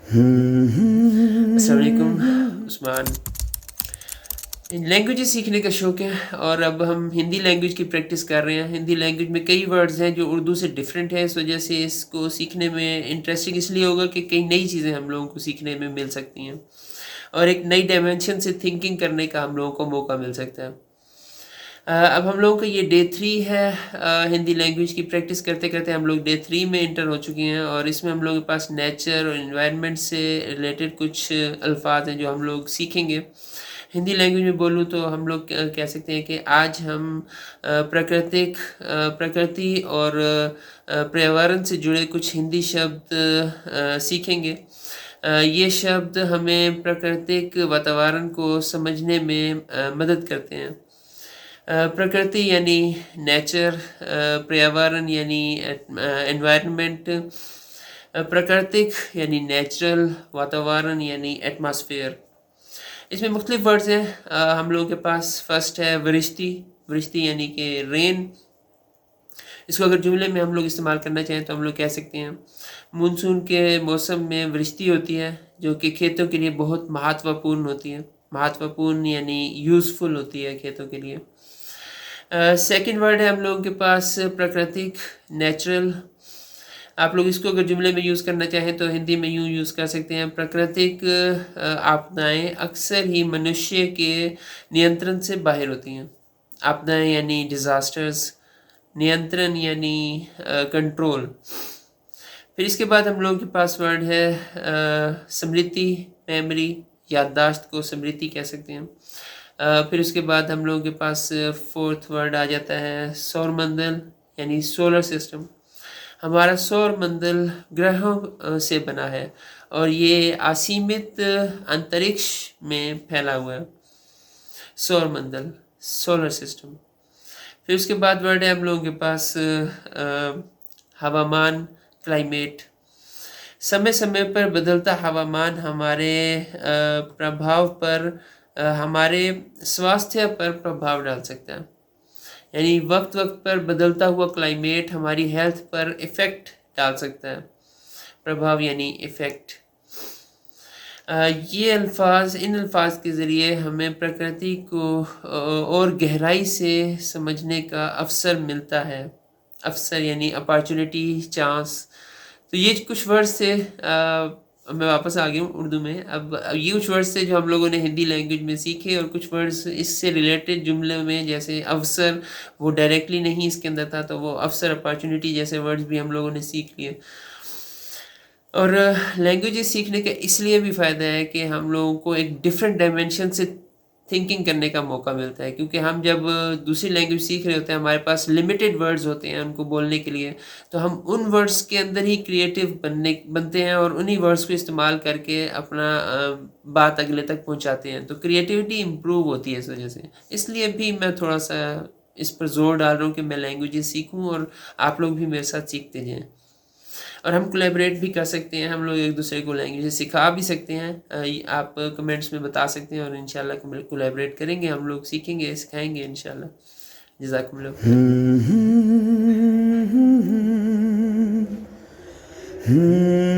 अस्सलाम वालेकुम उस्मान। लैंग्वेजेस सीखने का शौक़ है और अब हम हिंदी लैंग्वेज की प्रैक्टिस कर रहे हैं। हिंदी लैंग्वेज में कई वर्ड्स हैं जो उर्दू से डिफरेंट है, इस वजह से इसको सीखने में इंटरेस्टिंग इसलिए होगा कि कई नई चीज़ें हम लोगों को सीखने में मिल सकती हैं और एक नई डायमेंशन से थिंकिंग करने का हम लोगों को मौका मिल सकता है। अब हम लोगों का ये डे 3 है। हिंदी लैंग्वेज की प्रैक्टिस करते-करते हम लोग डे 3 में एंटर हो चुके हैं और इसमें हम लोगों के पास नेचर और एनवायरनमेंट से रिलेटेड कुछ अल्फाज हैं जो हम लोग सीखेंगे। हिंदी लैंग्वेज में बोलूँ तो हम लोग कह सकते हैं कि आज हम प्रकृति और पर्यावरण से जुड़े कुछ हिंदी शब्द सीखेंगे। ये शब्द हमें प्राकृतिक वातावरण को समझने में मदद करते हैं। प्रकृति यानी नेचर, पर्यावरण यानी एनवायरनमेंट, प्राकृतिक यानी नेचुरल, वातावरण यानी एटमॉस्फेयर। इसमें मुख्तलिफ वर्ड्स हैं। हम लोगों के पास फर्स्ट है वृष्टि। वृष्टि यानी कि रेन। इसको अगर जुमले में हम लोग इस्तेमाल करना चाहें तो हम लोग कह सकते हैं मानसून के मौसम में वृष्टि होती है जो कि खेतों के लिए बहुत महत्वपूर्ण होती है। महत्वपूर्ण यानी यूज़फुल होती है खेतों के लिए। सेकंड वर्ड है हम लोगों के पास प्राकृतिक, नेचुरल। आप लोग इसको अगर जुमले में यूज़ करना चाहें तो हिंदी में यूँ यूज़ कर सकते हैं, प्राकृतिक आपदाएँ अक्सर ही मनुष्य के नियंत्रण से बाहर होती हैं। आपदाएँ यानी डिज़ास्टर्स, नियंत्रण यानी कंट्रोल। फिर इसके बाद हम लोगों के पास वर्ड है स्मृति, मेमोरी, याददाश्त को स्मृति कह सकते हैं। फिर उसके बाद हम लोगों के पास फोर्थ वर्ड आ जाता है सौरमंडल यानी सोलर सिस्टम। हमारा सौरमंडल ग्रहों से बना है और ये असीमित अंतरिक्ष में फैला हुआ है। सौरमंडल, सोलर सिस्टम। फिर उसके बाद वर्ड है हम लोगों के पास हवामान, क्लाइमेट। समय समय पर बदलता हवामान हमारे प्रभाव पर हमारे स्वास्थ्य पर प्रभाव डाल सकता है। यानी वक्त वक्त पर बदलता हुआ क्लाइमेट हमारी हेल्थ पर इफ़ेक्ट डाल सकता है। प्रभाव यानी इफ़ेक्ट। ये इन अल्फाज के ज़रिए हमें प्रकृति को और गहराई से समझने का अवसर मिलता है। अवसर यानी अपॉर्चुनिटी, चांस। तो ये कुछ वर्ड्स थे। मैं वापस आ गया हूँ उर्दू में। अब ये कुछ वर्ड्स थे जो हम लोगों ने हिंदी लैंग्वेज में सीखे और कुछ वर्ड्स इससे रिलेटेड जुमले में, जैसे अवसर, वो डायरेक्टली नहीं इसके अंदर था, तो वो अवसर, अपॉर्चुनिटी जैसे वर्ड्स भी हम लोगों ने सीख लिए। और लैंग्वेजेस सीखने का इसलिए भी फ़ायदा है कि हम लोगों को एक डिफरेंट डायमेंशन से थिंकिंग करने का मौका मिलता है, क्योंकि हम जब दूसरी लैंग्वेज सीख रहे होते हैं हमारे पास लिमिटेड वर्ड्स होते हैं उनको बोलने के लिए, तो हम उन वर्ड्स के अंदर ही क्रिएटिव बनते हैं और उन्हीं वर्ड्स को इस्तेमाल करके अपना बात अगले तक पहुंचाते हैं। तो क्रिएटिविटी इम्प्रूव होती है इस वजह से। इसलिए भी मैं थोड़ा सा इस पर जोर डाल रहा हूँ कि मैं लैंग्वेजेस सीखूँ और आप लोग भी मेरे साथ सीखते जाएँ। और हम कोलैबोरेट भी कर सकते हैं, हम लोग एक दूसरे को लैंग्वेज सिखा भी सकते हैं। आप कमेंट्स में बता सकते हैं और इंशाल्लाह कोलैबोरेट करेंगे, हम लोग सीखेंगे, सिखाएंगे इंशाल्लाह। जज़ाकुमुल्लाह खैर।